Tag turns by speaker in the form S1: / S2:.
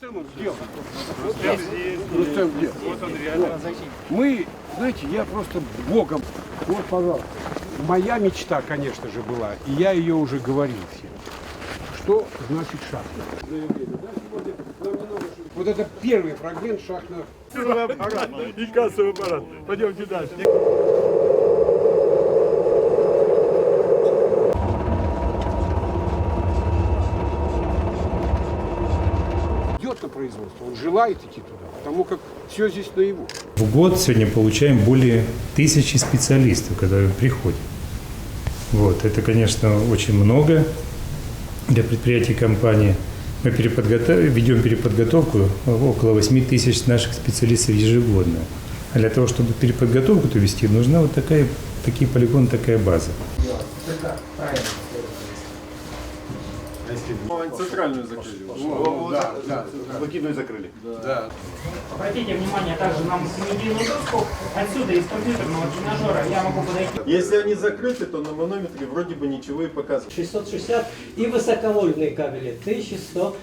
S1: Вот он реально. Мы, знаете, я просто Богом. Вот, пожалуйста. Моя мечта, конечно же, была, и я ее уже говорил всем. Что значит шахта? Вот это первый фрагмент шахтного.
S2: И кассовый аппарат. Пойдемте дальше.
S1: Идет на производство, он желает идти туда, потому как все здесь на его.
S3: В год сегодня получаем более 1000 специалистов, которые приходят. Вот, это, конечно, очень много для предприятий компании. Мы ведем переподготовку около 8000 наших специалистов ежегодно. А для того, чтобы переподготовку вести, нужна вот такие полигоны, такая база.
S2: Центральную закрыли.
S1: Да.
S2: Блокидную закрыли.
S1: Да.
S4: Обратите внимание, также на мультимедийную доску. Отсюда из компьютерного тренажера я могу подойти.
S2: Если они закрыты, то на манометре вроде бы ничего и показывает.
S5: 660 и высоковольтные кабели 1100